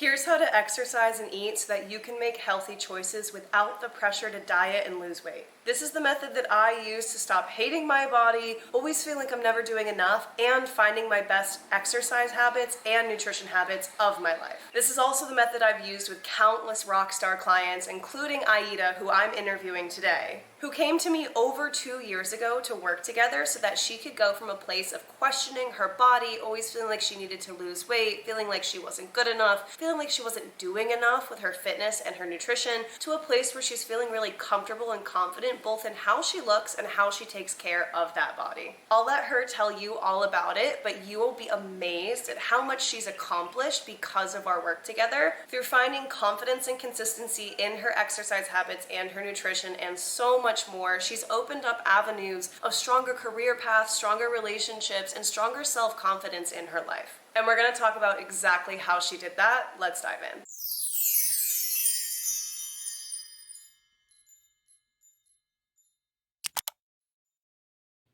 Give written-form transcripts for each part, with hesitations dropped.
Here's how to exercise and eat so that you can make healthy choices without the pressure to diet and lose weight. This is the method that I use to stop hating my body, always feeling like I'm never doing enough, and finding my best exercise habits and nutrition habits of my life. This is also the method I've used with countless rock star clients, including Aida, who I'm interviewing today, who came to me over 2 years ago to work together so that she could go from a place of questioning her body, always feeling like she needed to lose weight, feeling like she wasn't good enough, feeling like she wasn't doing enough with her fitness and her nutrition, to a place where she's feeling really comfortable and confident both in how she looks and how she takes care of that body. I'll let her tell you all about it, but you will be amazed at how much she's accomplished because of our work together through finding confidence and consistency in her exercise habits and her nutrition and so much more. She's opened up avenues of stronger career paths, stronger relationships, and stronger self-confidence in her life. And we're going to talk about exactly how she did that. Let's dive in.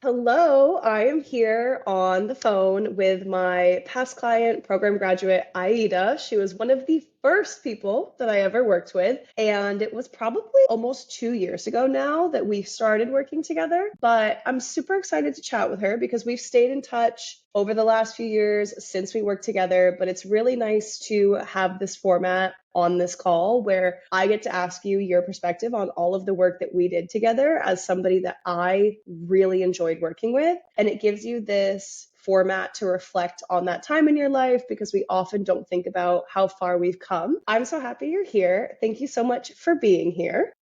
Hello, I am here on the phone with my past client, program graduate, Aida. She was one of the first people that I ever worked with, and it was probably almost 2 years ago now that we started working together. But I'm super excited to chat with her because we've stayed in touch over the last few years since we worked together, but it's really nice to have this format on this call where I get to ask you your perspective on all of the work that we did together as somebody that I really enjoyed working with. And it gives you this format to reflect on that time in your life because we often don't think about how far we've come. I'm so happy you're here. Thank you so much for being here.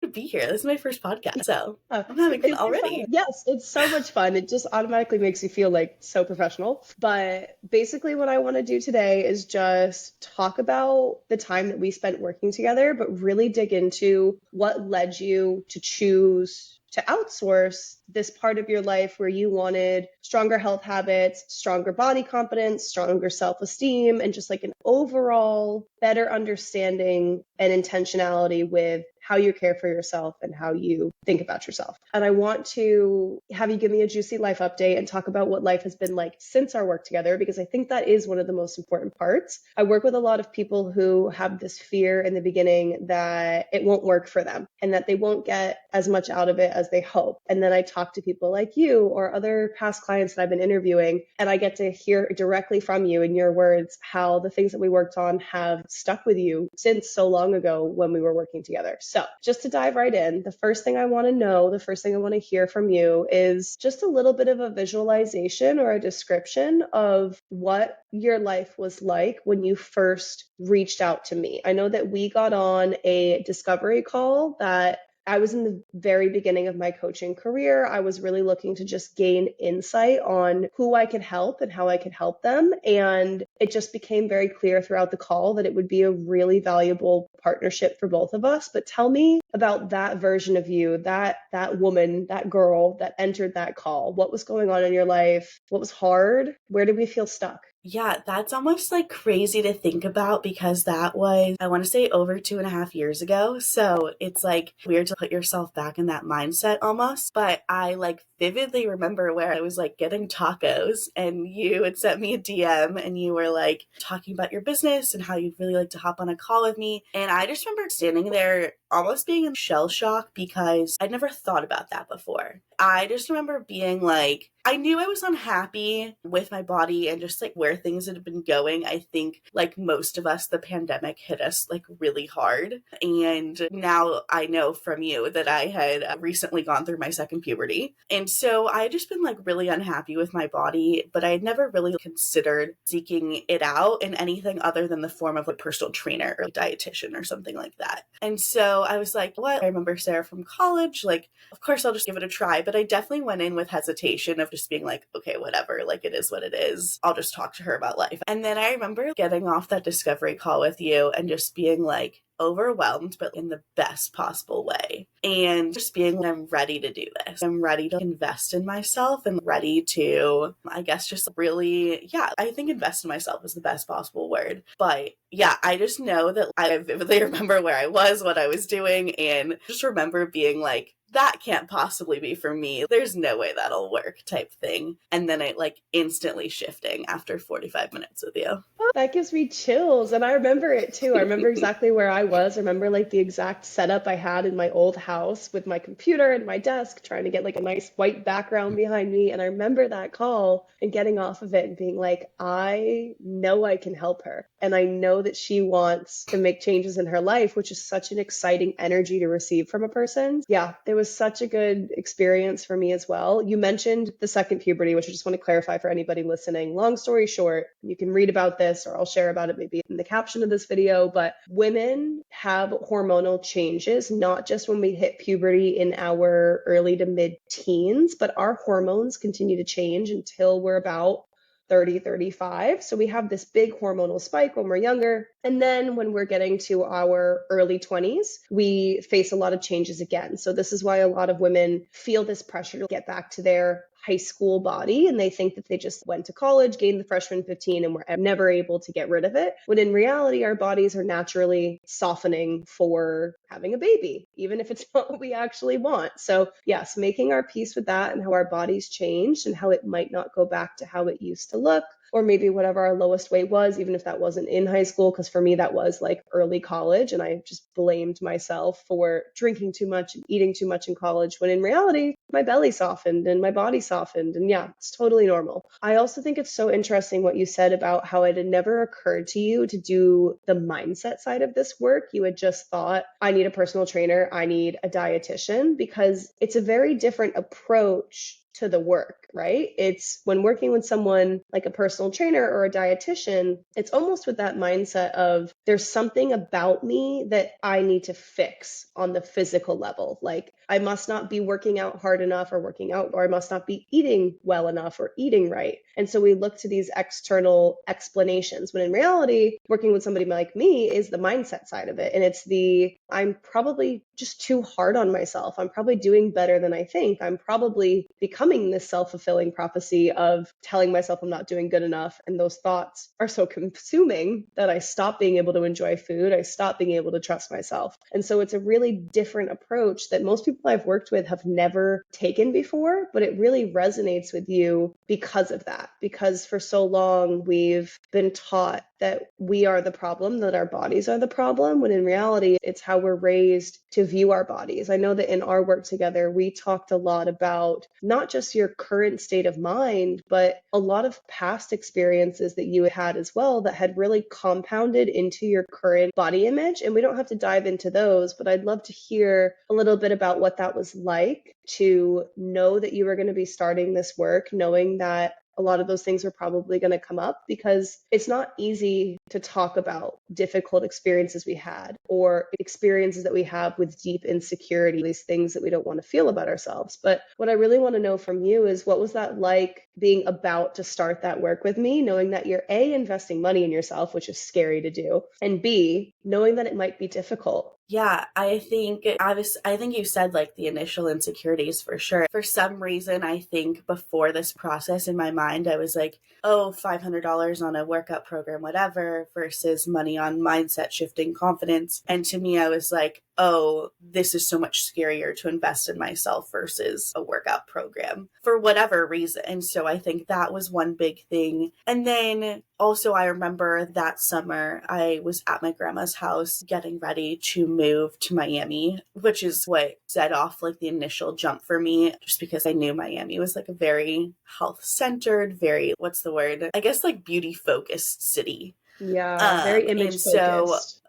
To be here. This is my first podcast, so I'm having fun It's already. fun. Yes, it's so much fun. It just automatically makes you feel like so professional. But basically, what I want to do today is just talk about the time that we spent working together, but really dig into what led you to choose to outsource this part of your life where you wanted stronger health habits, stronger body confidence, stronger self-esteem, and just like an overall better understanding and intentionality with how you care for yourself and how you think about yourself. And I want to have you give me a juicy life update and talk about what life has been like since our work together, because I think that is one of the most important parts. I work with a lot of people who have this fear in the beginning that it won't work for them and that they won't get as much out of it as they hope. And then I talk to people like you or other past clients that I've been interviewing, and I get to hear directly from you in your words how the things that we worked on have stuck with you since so long ago when we were working together. So just to dive right in, the first thing I want to know, the first thing I want to hear from you is just a little bit of a visualization or a description of what your life was like when you first reached out to me. I know that we got on a discovery call that I was in the very beginning of my coaching career. I was really looking to just gain insight on who I could help and how I could help them. And it just became very clear throughout the call that it would be a really valuable partnership for both of us. But tell me about that version of you, that woman, that girl that entered that call. What was going on in your life? What was hard? Where did we feel stuck? Yeah, that's almost like crazy to think about because that was, I want to say, over 2.5 years ago. So it's like weird to put yourself back in that mindset almost. But I like vividly remember where I was like getting tacos and you had sent me a DM and you were like talking about your business and how you'd really like to hop on a call with me. And I just remember standing there almost being in shell shock because I'd never thought about that before. I just remember being like, I knew I was unhappy with my body and just like where things had been going. I think like most of us, the pandemic hit us like really hard. And now I know from you that I had recently gone through my second puberty. And so I had just been like really unhappy with my body, but I had never really considered seeking it out in anything other than the form of a personal trainer or dietitian or something like that. And so I was like, what? I remember Sarah from college, like, of course I'll just give it a try. But I definitely went in with hesitation of just being like, okay, whatever, like it is what it is. I'll just talk to her about life. And then I remember getting off that discovery call with you and just being like overwhelmed, but in the best possible way. And just being like, I'm ready to do this. I'm ready to invest in myself and ready to, I guess, just really, I think invest in myself is the best possible word. But yeah, I just know that I vividly remember where I was, what I was doing, and just remember being like, that can't possibly be for me. There's no way that'll work type thing. And then it like instantly shifting after 45 minutes with you. That gives me chills. And I remember it too. I remember exactly where I was. I remember like the exact setup I had in my old house with my computer and my desk, trying to get like a nice white background behind me. And I remember that call and getting off of it and being like, I know I can help her. And I know that she wants to make changes in her life, which is such an exciting energy to receive from a person. Yeah, it was such a good experience for me as well. You mentioned the second puberty, which I just want to clarify for anybody listening. Long story short, you can read about this or I'll share about it maybe in the caption of this video, but women have hormonal changes, not just when we hit puberty in our early to mid teens, but our hormones continue to change until we're about 30, 35. So we have this big hormonal spike when we're younger. And then when we're getting to our early 20s, we face a lot of changes again. So this is why a lot of women feel this pressure to get back to their high school body, and they think that they just went to college, gained the freshman 15, and were never able to get rid of it. When in reality, our bodies are naturally softening for having a baby, even if it's not what we actually want. So yes, making our peace with that and how our bodies changed and how it might not go back to how it used to look, or maybe whatever our lowest weight was, even if that wasn't in high school, because for me that was like early college, and I just blamed myself for drinking too much and eating too much in college, when in reality, my belly softened and my body softened, and yeah, it's totally normal. I also think it's so interesting what you said about how it had never occurred to you to do the mindset side of this work. You had just thought, I need a personal trainer, I need a dietitian, because it's a very different approach to the work, right? It's when working with someone like a personal trainer or a dietitian, it's almost with that mindset of there's something about me that I need to fix on the physical level. Like I must not be working out hard enough or working out, or I must not be eating well enough or eating right. And so we look to these external explanations, when in reality, working with somebody like me is the mindset side of it. And it's the, I'm probably just too hard on myself. I'm probably doing better than I think. I'm probably becoming this self-fulfilling prophecy of telling myself I'm not doing good enough. And those thoughts are so consuming that I stop being able to enjoy food. I stop being able to trust myself. And so it's a really different approach that most people I've worked with have never taken before, but it really resonates with you because of that. Because for so long, we've been taught that we are the problem, that our bodies are the problem, when in reality, it's how we're raised to view our bodies. I know that in our work together, we talked a lot about not just your current state of mind, but a lot of past experiences that you had as well that had really compounded into your current body image. And we don't have to dive into those, but I'd love to hear a little bit about what that was like to know that you were going to be starting this work, knowing that a lot of those things are probably going to come up, because it's not easy to talk about difficult experiences we had or experiences that we have with deep insecurity, these things that we don't want to feel about ourselves. But what I really want to know from you is, what was that like being about to start that work with me, knowing that you're A, investing money in yourself, which is scary to do, and B, knowing that it might be difficult? Yeah, I think you said like the initial insecurities for sure. For some reason, I think before this process in my mind, I was like, oh, $500 on a workout program, whatever, versus money on mindset shifting confidence. And to me, I was like, oh, this is so much scarier to invest in myself versus a workout program for whatever reason. And so I think that was one big thing. And then also, I remember that summer I was at my grandma's house getting ready to move to Miami, which is what set off like the initial jump for me, just because I knew Miami was like a very health centered, very, what's the word? I guess like beauty focused city. Yeah, very And image so focused.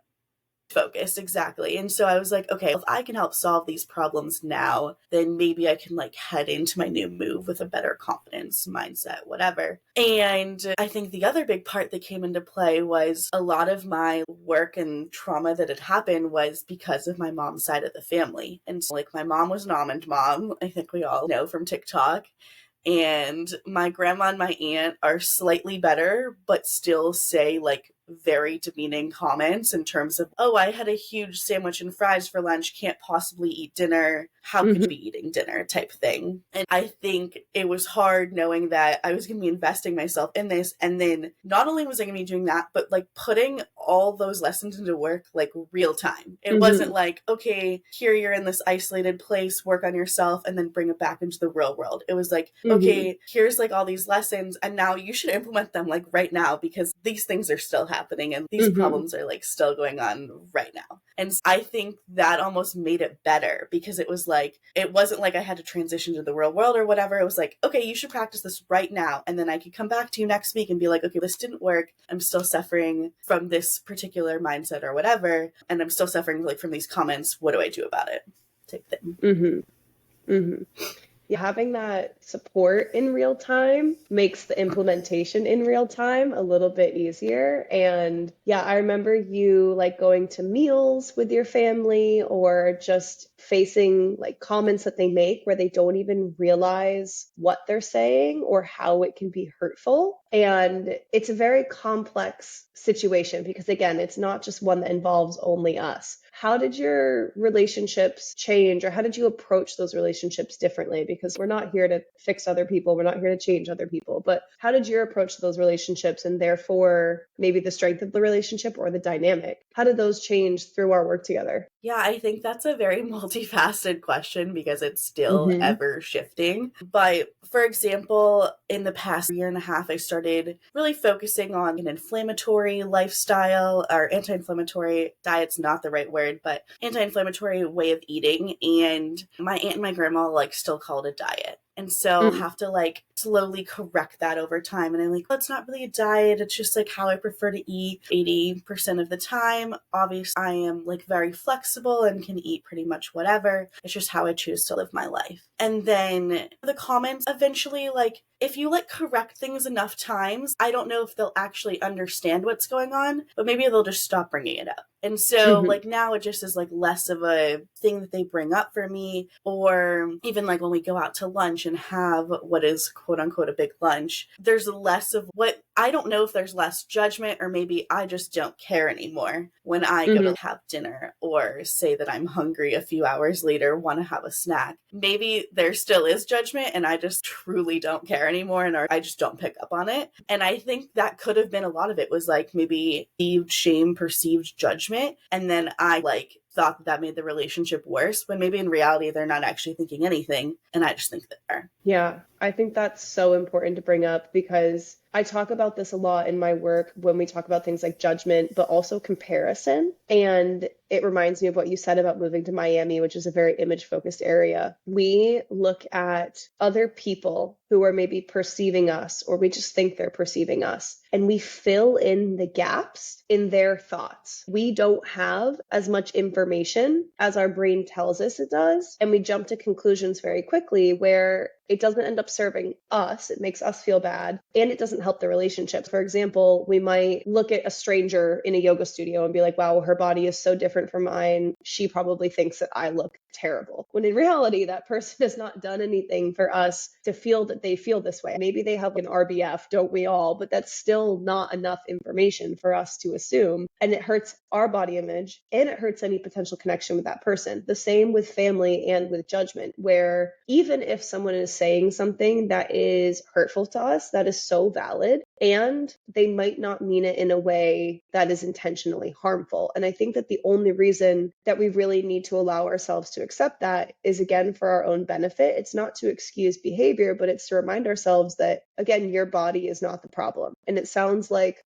focused, exactly. And so I was like, okay, if I can help solve these problems now, then maybe I can like head into my new move with a better confidence, mindset, whatever. And I think the other big part that came into play was a lot of my work and trauma that had happened was because of my mom's side of the family. And so, like, my mom was an almond mom, I think we all know from TikTok. And my grandma and my aunt are slightly better, but still say like very demeaning comments in terms of, oh, I had a huge sandwich and fries for lunch, can't possibly eat dinner. how could Hmm. you be eating dinner type thing. And I think it was hard knowing that I was going to be investing myself in this. And then not only was I going to be doing that, but like putting all those lessons into work, like real time. It wasn't Hmm. like, okay, here you're in this isolated place, work on yourself, and then bring it back into the real world. It was like, Hmm. okay, here's like all these lessons, and now you should implement them like right now because these things are still happening and these Hmm. problems are like still going on right now. And I think that almost made it better because it was like, it wasn't like I had to transition to the real world or whatever. It was like, okay, you should practice this right now. And then I could come back to you next week and be like, okay, this didn't work. I'm still suffering from this particular mindset or whatever. And I'm still suffering like from these comments. What do I do about it? Type thing. Hmm. Hmm. Yeah, having that support in real time makes the implementation in real time a little bit easier. And yeah, I remember you like going to meals with your family or just facing like comments that they make where they don't even realize what they're saying or how it can be hurtful. And it's a very complex situation because, again, it's not just one that involves only us. How did your relationships change, or how did you approach those relationships differently? Because we're not here to fix other people, we're not here to change other people, but how did your approach to those relationships and therefore maybe the strength of the relationship or the dynamic? How did those change through our work together? Yeah, I think that's a very multifaceted question because it's still Hmm. ever shifting. But for example, in the past year and a half, I started really focusing on an inflammatory lifestyle, or anti inflammatory diet's not the right word, but anti inflammatory way of eating. And my aunt and my grandma like still call it a diet. And so I'll Mm. have to like slowly correct that over time. And I'm like, well, it's not really a diet. It's just like how I prefer to eat 80% of the time. Obviously, I am like very flexible and can eat pretty much whatever. It's just how I choose to live my life. And then the comments eventually, like, if you like correct things enough times, I don't know if they'll actually understand what's going on, but maybe they'll just stop bringing it up. And so, Hmm. like, now it just is like less of a thing that they bring up for me, or even like when we go out to lunch and have what is quote unquote a big lunch, there's less of what I don't know if there's less judgment, or maybe I just don't care anymore when I go Hmm. to have dinner or say that I'm hungry a few hours later, want to have a snack. Maybe there still is judgment and I just truly don't care anymore, and I just don't pick up on it. And I think that could have been a lot of it, was like maybe perceived shame, perceived judgment. And then I like thought that made the relationship worse when maybe in reality they're not actually thinking anything. And I just think they are. Yeah, I think that's so important to bring up because I talk about this a lot in my work when we talk about things like judgment, but also comparison. And it reminds me of what you said about moving to Miami, which is a very image focused area. We look at other people who are maybe perceiving us, or we just think they're perceiving us, and we fill in the gaps in their thoughts. We don't have as much information as our brain tells us it does. And we jump to conclusions very quickly where it doesn't end up serving us. It makes us feel bad, and it doesn't help the relationship. For example, we might look at a stranger in a yoga studio and be like, wow, her body is so different from mine. She probably thinks that I look terrible. When in reality, that person has not done anything for us to feel that they feel this way. Maybe they have an RBF, don't we all? But that's still not enough information for us to assume. And it hurts our body image, and it hurts any potential connection with that person. The same with family and with judgment, where even if someone is saying something that is hurtful to us, that is so valid, and they might not mean it in a way that is intentionally harmful. And I think that the only reason that we really need to allow ourselves to accept that is, again, for our own benefit. It's not to excuse behavior, but it's to remind ourselves that, again, your body is not the problem. And it sounds like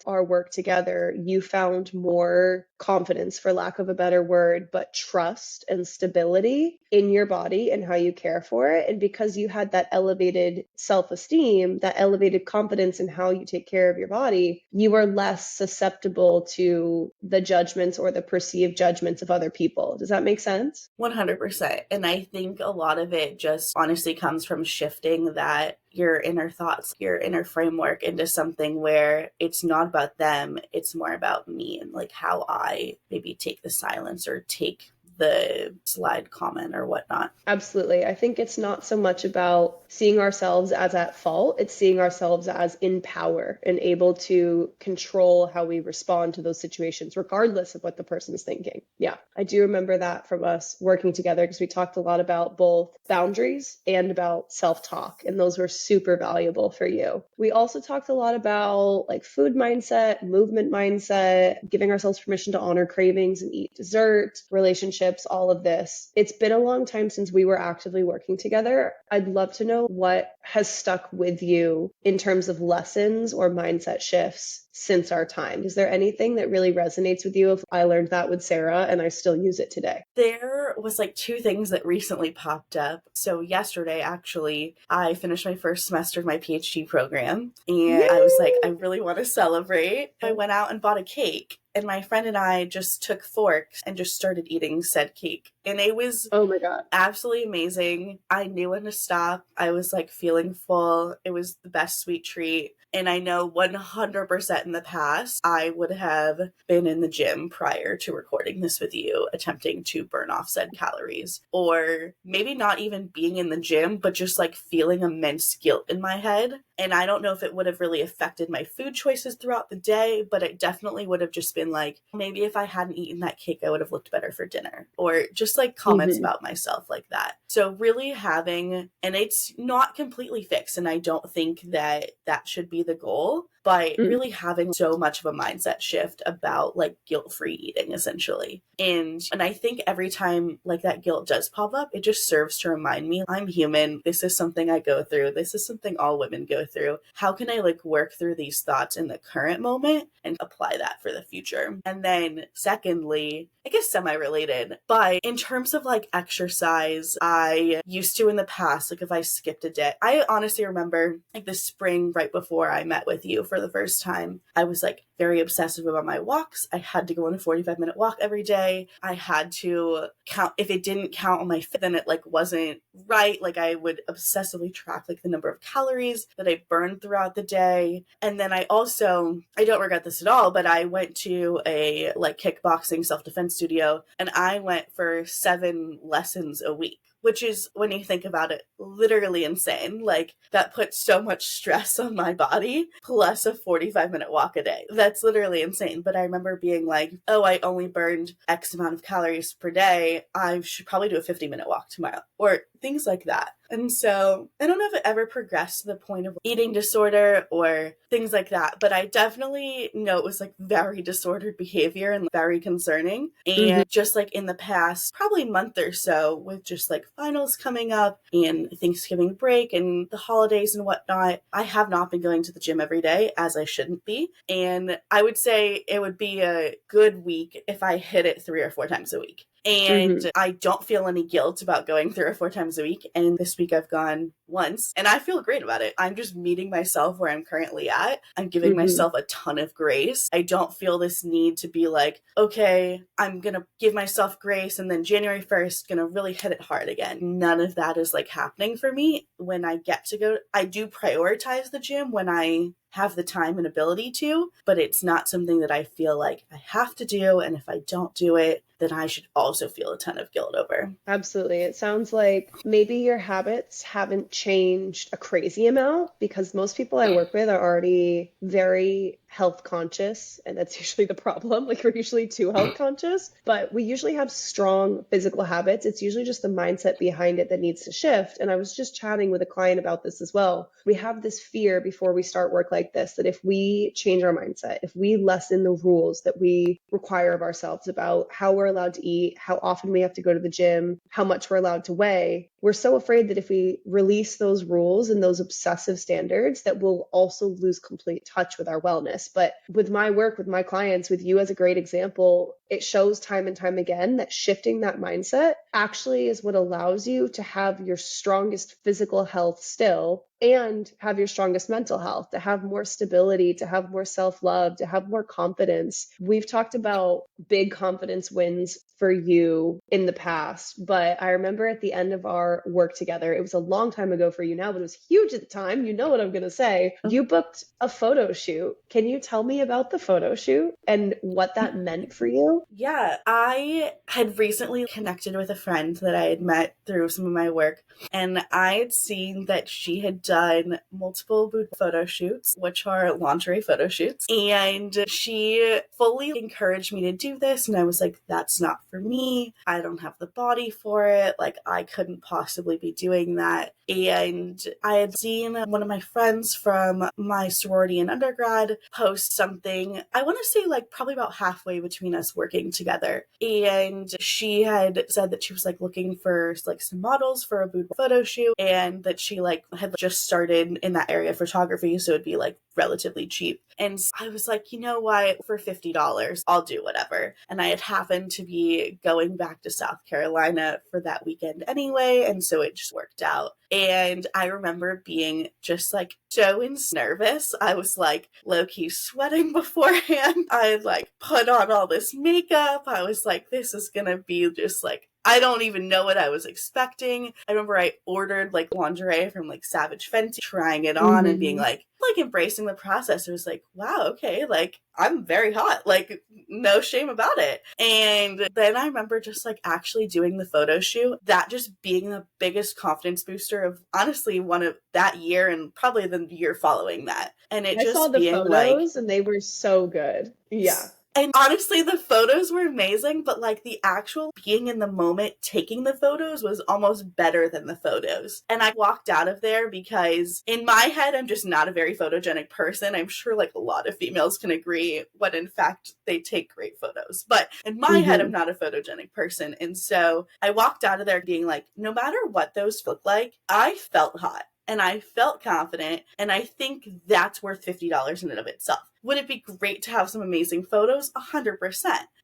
our work together, you found more confidence, for lack of a better word, but trust and stability in your body and how you care for it. And because you had that elevated self esteem, that elevated confidence in how you take care of your body, you are less susceptible to the judgments or the perceived judgments of other people. Does that make sense? 100%. And I think a lot of it just honestly comes from shifting that your inner thoughts, your inner framework into something where it's not about them, it's more about me and like how I maybe take the silence or take the slide comment or whatnot. Absolutely. I think it's not so much about seeing ourselves as at fault, it's seeing ourselves as in power and able to control how we respond to those situations, regardless of what the person is thinking. Yeah, I do remember that from us working together because we talked a lot about both boundaries and about self-talk, and those were super valuable for you. We also talked a lot about like food mindset, movement mindset, giving ourselves permission to honor cravings and eat dessert, relationships, all of this. It's been a long time since we were actively working together. I'd love to know what has stuck with you in terms of lessons or mindset shifts since our time. Is there anything that really resonates with you? If I learned that with Sarah and I still use it today. There was like two things that recently popped up. So yesterday, actually, I finished my first semester of my PhD program, and I was like, I really want to celebrate. I went out and bought a cake, and my friend and I just took forks and just started eating said cake. And it was Oh my God. absolutely amazing. I knew when to stop. I was like feeling full. It was the best sweet treat. And I know 100% in the past, I would have been in the gym prior to recording this with you, attempting to burn off said calories. Or maybe not even being in the gym, but just like feeling immense guilt in my head. And I don't know if it would have really affected my food choices throughout the day, but it definitely would have just been like, maybe if I hadn't eaten that cake, I would have looked better for dinner. Or just like comments about myself like that. So really having, and it's not completely fixed, and I don't think that that should be the goal, but really having so much of a mindset shift about like guilt-free eating essentially. And I think every time like that guilt does pop up, it just serves to remind me I'm human. This is something I go through. This is something all women go through. How can I like work through these thoughts in the current moment and apply that for the future? And then secondly, I guess semi-related, but in terms of like exercise, I used to in the past, like if I skipped a day, I honestly remember like the spring right before I met with you for the first time, I was like very obsessive about my walks. I had to go on a 45-minute walk every day. I had to count, if it didn't count on my fit, then it like wasn't right. Like I would obsessively track like the number of calories that I burned throughout the day. And then I don't regret this at all, but I went to a like kickboxing self-defense studio, and I went for 7 lessons a week, which is, when you think about it, literally insane. Like that puts so much stress on my body, plus a 45-minute walk a day. That's literally insane. But I remember being like, oh, I only burned X amount of calories per day. I should probably do a 50-minute walk tomorrow, or things like that. And so I don't know if it ever progressed to the point of eating disorder or things like that, but I definitely know it was like very disordered behavior and very concerning. And just like in the past, probably month or so, with just like finals coming up and Thanksgiving break and the holidays and whatnot, I have not been going to the gym every day, as I shouldn't be. And I would say it would be a good week if I hit it 3 or 4 times a week. And I don't feel any guilt about going 3 or 4 times a week. And this week I've gone once, and I feel great about it. I'm just meeting myself where I'm currently at. I'm giving myself a ton of grace. I don't feel this need to be like, okay, I'm going to give myself grace, and then January 1st, going to really hit it hard again. None of that is like happening for me. When I get to go, I do prioritize the gym when I have the time and ability to, but it's not something that I feel like I have to do. And if I don't do it, then I should also feel a ton of guilt over. Absolutely. It sounds like maybe your habits haven't changed a crazy amount, because most people I work with are already very health conscious, and that's usually the problem. Like we're usually too health conscious, but we usually have strong physical habits. It's usually just the mindset behind it that needs to shift. And I was just chatting with a client about this as well. We have this fear before we start work like this, that if we change our mindset, if we lessen the rules that we require of ourselves about how we're allowed to eat, how often we have to go to the gym, how much we're allowed to weigh, we're so afraid that if we release those rules and those obsessive standards, that we'll also lose complete touch with our wellness. But with my work, with my clients, with you as a great example, it shows time and time again that shifting that mindset actually is what allows you to have your strongest physical health still, and have your strongest mental health, to have more stability, to have more self love, to have more confidence. We've talked about big confidence wins for you in the past, but I remember at the end of our work together, it was a long time ago for you now, but it was huge at the time. You know what I'm going to say. You booked a photo shoot. Can you tell me about the photo shoot and what that meant for you? Yeah, I had recently connected with a friend that I had met through some of my work, and I had seen that she had done multiple boudoir photo shoots, which are lingerie photo shoots, and she fully encouraged me to do this, and I was like, that's not for me. I don't have the body for it. Like, I couldn't possibly be doing that. And I had seen one of my friends from my sorority in undergrad post something, I want to say like probably about halfway between us working together. And she had said that she was like looking for like some models for a boudoir photo shoot, and that she like had just started in that area of photography, so it'd be like relatively cheap. And I was like, you know what, for $50, I'll do whatever. And I had happened to be going back to South Carolina for that weekend anyway, and so it just worked out. And I remember being just like so nervous. I was like low-key sweating beforehand. I had like put on all this makeup. I was like, this is gonna be just like, I don't even know what I was expecting. I remember I ordered like lingerie from like Savage Fenty, trying it on and being like embracing the process. It was like, wow, okay, like I'm very hot, like no shame about it. And then I remember just like actually doing the photo shoot, that just being the biggest confidence booster of honestly one of that year and probably the year following that. And it I saw just the being like, photos and they were so good. Yeah. and honestly, the photos were amazing, but like the actual being in the moment taking the photos was almost better than the photos. And I walked out of there because in my head, I'm just not a very photogenic person. I'm sure like a lot of females can agree when in fact they take great photos. But in my head, I'm not a photogenic person. And so I walked out of there being like, no matter what those look like, I felt hot. And I felt confident, and I think that's worth $50 in and of itself. Would it be great to have some amazing photos? 100%.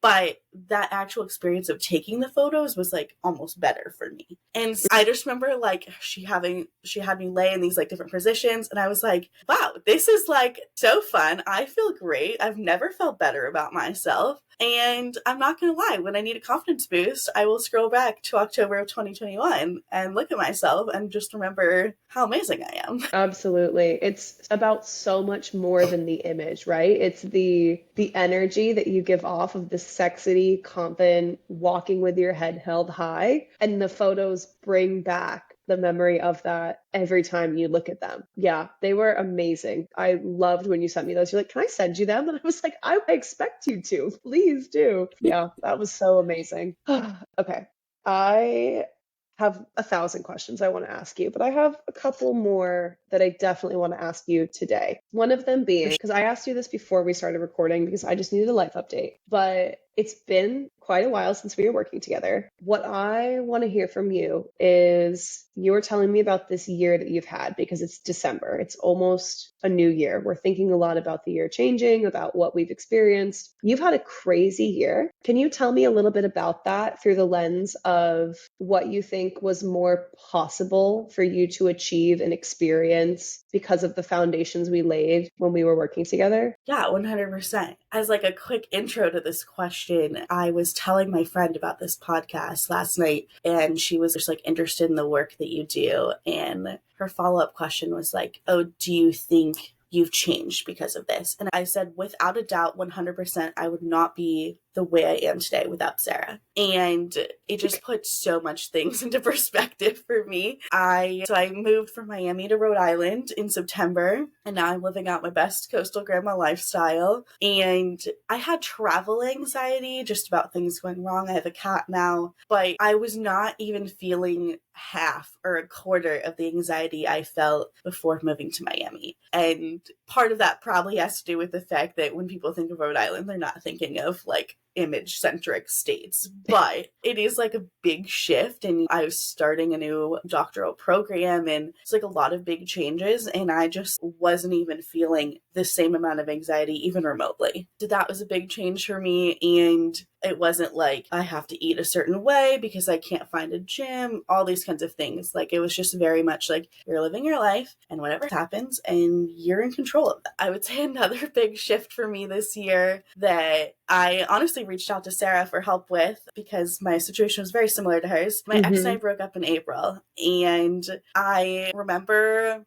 But that actual experience of taking the photos was like almost better for me. And I just remember like she had me lay in these like different positions, and I was like, wow, this is like so fun. I feel great. I've never felt better about myself. And I'm not going to lie, when I need a confidence boost, I will scroll back to October of 2021 and look at myself and just remember how amazing I am. Absolutely. It's about so much more than the image, right? It's the energy that you give off of the sexy, confident, walking with your head held high, and the photos bring back the memory of that every time you look at them. Yeah, they were amazing. I loved when you sent me those. You're like, can I send you them? And I was like, I expect you to. Please do. Yeah, that was so amazing. Okay. I have 1,000 questions I want to ask you, but I have a couple more that I definitely want to ask you today. One of them being, because I asked you this before we started recording because I just needed a life update, but it's been quite a while since we were working together. What I want to hear from you is you were telling me about this year that you've had because it's December. It's almost a new year. We're thinking a lot about the year changing, about what we've experienced. You've had a crazy year. Can you tell me a little bit about that through the lens of what you think was more possible for you to achieve and experience because of the foundations we laid when we were working together? Yeah, 100%. As like a quick intro to this question, I was telling my friend about this podcast last night, and she was just like interested in the work that you do. And her follow-up question was like, oh, do you think you've changed because of this? And I said, without a doubt, 100%, I would not be the way I am today without Sarah. And it just put so much things into perspective for me. I moved from Miami to Rhode Island in September, and now I'm living out my best coastal grandma lifestyle. And I had travel anxiety just about things going wrong. I have a cat now, but I was not even feeling half or a quarter of the anxiety I felt before moving to Miami. And part of that probably has to do with the fact that when people think of Rhode Island, they're not thinking of like image-centric states, but it is like a big shift, and I was starting a new doctoral program, and it's like a lot of big changes, and I just wasn't even feeling the same amount of anxiety, even remotely. So that was a big change for me. And it wasn't like I have to eat a certain way because I can't find a gym, all these kinds of things. Like, it was just very much like you're living your life and whatever happens and you're in control of that. I would say another big shift for me this year that I honestly reached out to Sarah for help with, because my situation was very similar to hers. My ex and I broke up in April, and I remember,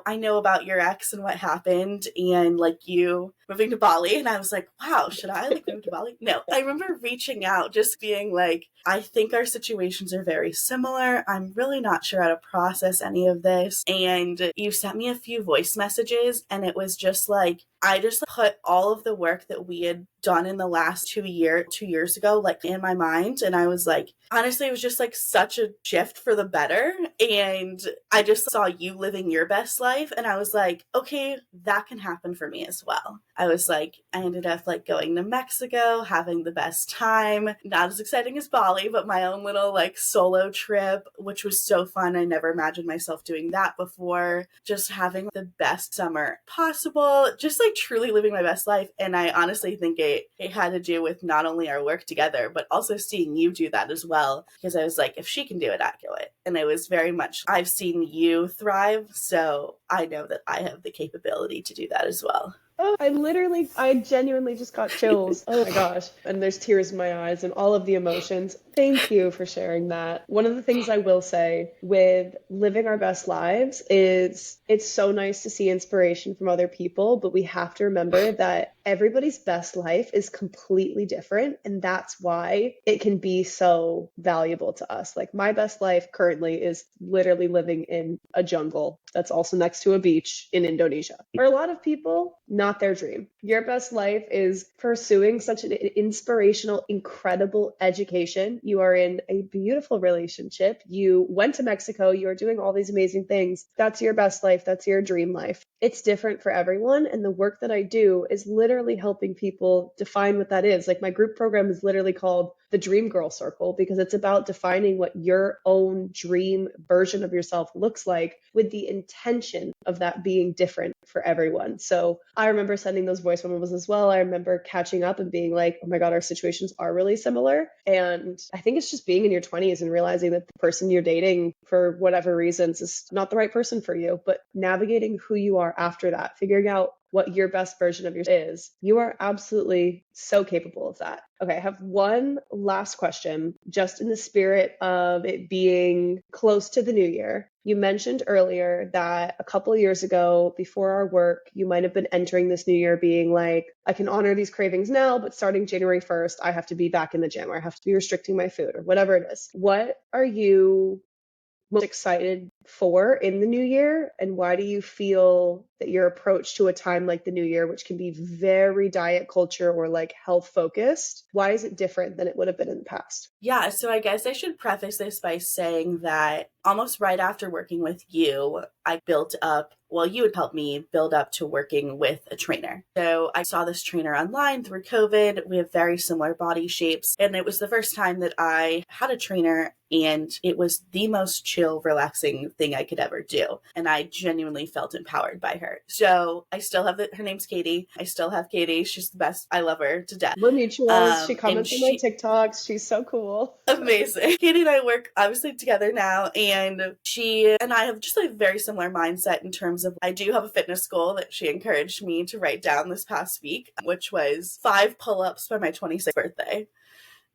I know about your ex and what happened, and like you moving to Bali, and I was like, wow, should I like move to Bali? No, I remember reaching out, just being like, I think our situations are very similar. I'm really not sure how to process any of this. And you sent me a few voice messages, and it was just like, I just put all of the work that we had done in the last 2 years ago, like in my mind. And I was like, honestly, it was just like such a shift for the better. And I just saw you living your best life. And I was like, okay, that can happen for me as well. I was like, I ended up like going to Mexico, having the best time, not as exciting as Bali, but my own little like solo trip, which was so fun. I never imagined myself doing that before. Just having the best summer possible, just like truly living my best life. And I honestly think it had to do with not only our work together, but also seeing you do that as well. Because I was like, if she can do it, I can do it. And it was very much, I've seen you thrive, so I know that I have the capability to do that as well. Oh, I genuinely just got chills. Oh my gosh. And there's tears in my eyes and all of the emotions. Thank you for sharing that. One of the things I will say with living our best lives is it's so nice to see inspiration from other people, but we have to remember that everybody's best life is completely different. And that's why it can be so valuable to us. Like, my best life currently is literally living in a jungle that's also next to a beach in Indonesia. For a lot of people, not their dream. Your best life is pursuing such an inspirational, incredible education. You are in a beautiful relationship. You went to Mexico. You are doing all these amazing things. That's your best life. That's your dream life. It's different for everyone. And the work that I do is literally helping people define what that is. Like, my group program is literally called the Dream Girl Circle, because it's about defining what your own dream version of yourself looks like, with the intention of that being different for everyone. So I remember sending those voice memos as well. I remember catching up and being like, oh my God, our situations are really similar. And I think it's just being in your 20s and realizing that the person you're dating, for whatever reasons, is not the right person for you, but navigating who you are after that, figuring out what your best version of yourself is. You are absolutely so capable of that. Okay, I have one last question, just in the spirit of it being close to the new year. You mentioned earlier that a couple of years ago, before our work, you might have been entering this new year being like, I can honor these cravings now, but starting January 1st, I have to be back in the gym, or I have to be restricting my food, or whatever it is. What are you most excited for in the new year, and why do you feel that your approach to a time like the new year, which can be very diet culture or like health focused, why is it different than it would have been in the past? Yeah, so I guess I should preface this by saying that almost right after working with you, I built up, well, you had helped me build up to working with a trainer. So I saw this trainer online through COVID. We have very similar body shapes. And it was the first time that I had a trainer, and it was the most chill, relaxing thing I could ever do. And I genuinely felt empowered by her. So I still have her name's Katie. I still have Katie. She's the best. I love her to death. We're mutuals. She And comments on my TikToks. She's so cool. amazing. Katie and I work obviously together now, and she and I have just a very similar mindset in terms of, I do have a fitness goal that she encouraged me to write down this past week, which was 5 pull-ups by my 26th birthday.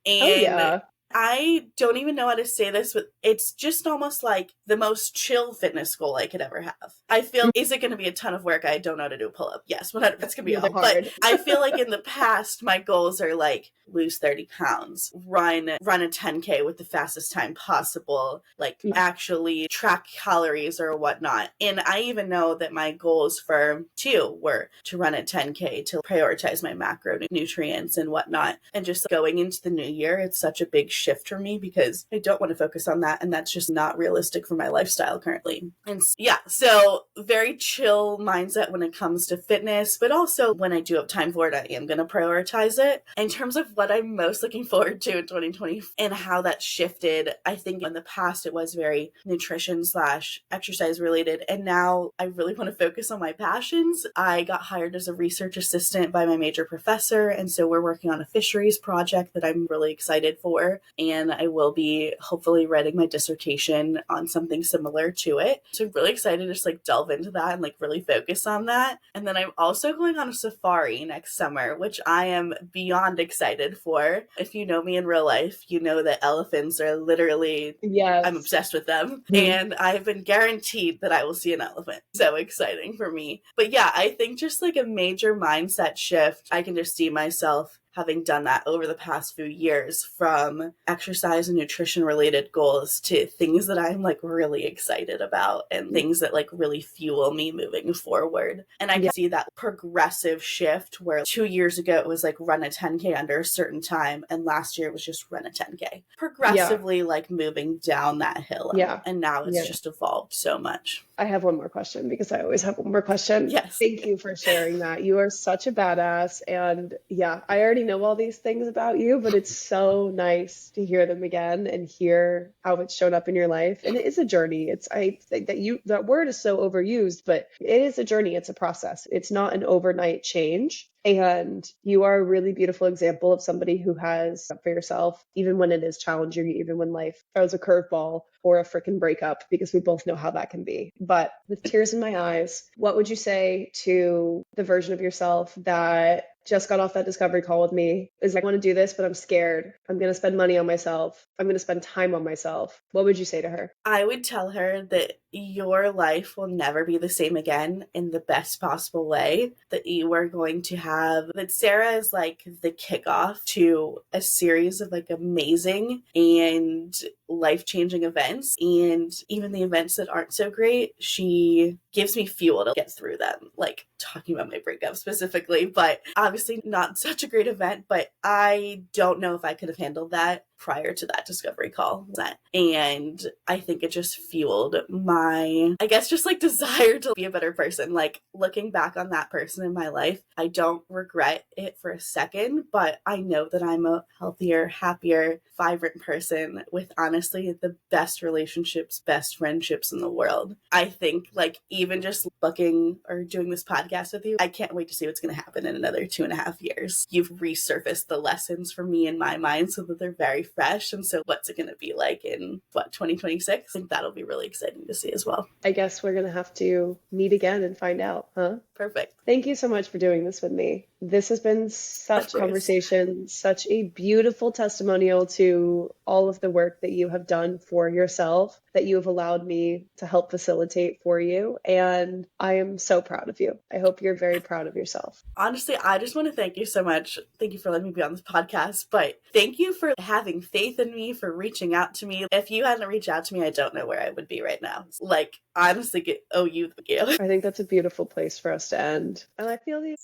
Oh, And yeah. I don't even know how to say this, but it's just almost like the most chill fitness goal I could ever have. I feel, is it going to be a ton of work? I don't know how to do a pull-up. Yes, 100%. That's going to be Neither hard. But hard. I feel like in the past, my goals are like lose 30 pounds, run a 10K with the fastest time possible, like actually track calories or whatnot. And I even know that my goals for 2 were to run a 10K, to prioritize my macronutrients and whatnot. And just going into the new year, it's such a big shift for me because I don't want to focus on that. And that's just not realistic for my lifestyle currently. And yeah, so very chill mindset when it comes to fitness, but also when I do have time for it, I am going to prioritize it. In terms of what I'm most looking forward to in 2020 and how that shifted, I think in the past it was very nutrition / exercise related. And now I really want to focus on my passions. I got hired as a research assistant by my major professor. And so we're working on a fisheries project that I'm really excited for. And I will be hopefully writing my dissertation on something similar to it. So I'm really excited to just like delve into that and like really focus on that. And then I'm also going on a safari next summer, which I am beyond excited for. If you know me in real life, you know that elephants are literally, I'm Yes. obsessed with them. Mhm. And I've been guaranteed that I will see an elephant. So exciting for me. But yeah, I think just like a major mindset shift, I can just see myself having done that over the past few years, from exercise and nutrition related goals to things that I'm like really excited about and things that like really fuel me moving forward. And I Yeah. can see that progressive shift where 2 years ago it was like run a 10K under a certain time, and last year it was just run a 10K. Yeah. Progressively like moving down that hill. Yeah. And now it's Yeah. just evolved so much. I have one more question because I always have one more question. Yes. Thank you for sharing that. You are such a badass. And yeah, I already know all these things about you, but it's so nice to hear them again and hear how it's shown up in your life. And it is a journey. I think that word is so overused, but it is a journey. It's a process. It's not an overnight change. And you are a really beautiful example of somebody who has up for yourself, even when it is challenging, even when life throws a curveball or a freaking breakup, because we both know how that can be. But with tears in my eyes, what would you say to the version of yourself that just got off that discovery call with me? Is like, I want to do this, but I'm scared. I'm going to spend money on myself. I'm going to spend time on myself. What would you say to her? I would tell her that your life will never be the same again in the best possible way, that you are going to have, that Sarah is like the kickoff to a series of like amazing and life-changing events. And even the events that aren't so great, she gives me fuel to get through them. Like talking about my breakup specifically, but obviously not such a great event, but I don't know if I could have handled that prior to that discovery call. And I think it just fueled my, I guess, just like desire to be a better person. Like looking back on that person in my life, I don't regret it for a second, but I know that I'm a healthier, happier, vibrant person with honestly the best relationships, best friendships in the world. I think like even just booking or doing this podcast with you, I can't wait to see what's going to happen in another 2.5 years. You've resurfaced the lessons for me in my mind so that they're very fresh. And so what's it going to be like in 2026? I think that'll be really exciting to see as well. I guess we're going to have to meet again and find out, huh? Perfect. Thank you so much for doing this with me. This has been such a conversation, such a beautiful testimonial to all of the work that you have done for yourself, that you have allowed me to help facilitate for you. And I am so proud of you. I hope you're very proud of yourself. Honestly, I just want to thank you so much. Thank you for letting me be on this podcast, but thank you for having faith in me, for reaching out to me. If you hadn't reached out to me, I don't know where I would be right now. Like, honestly, owe you the gift. I think that's a beautiful place for us to end. And I feel the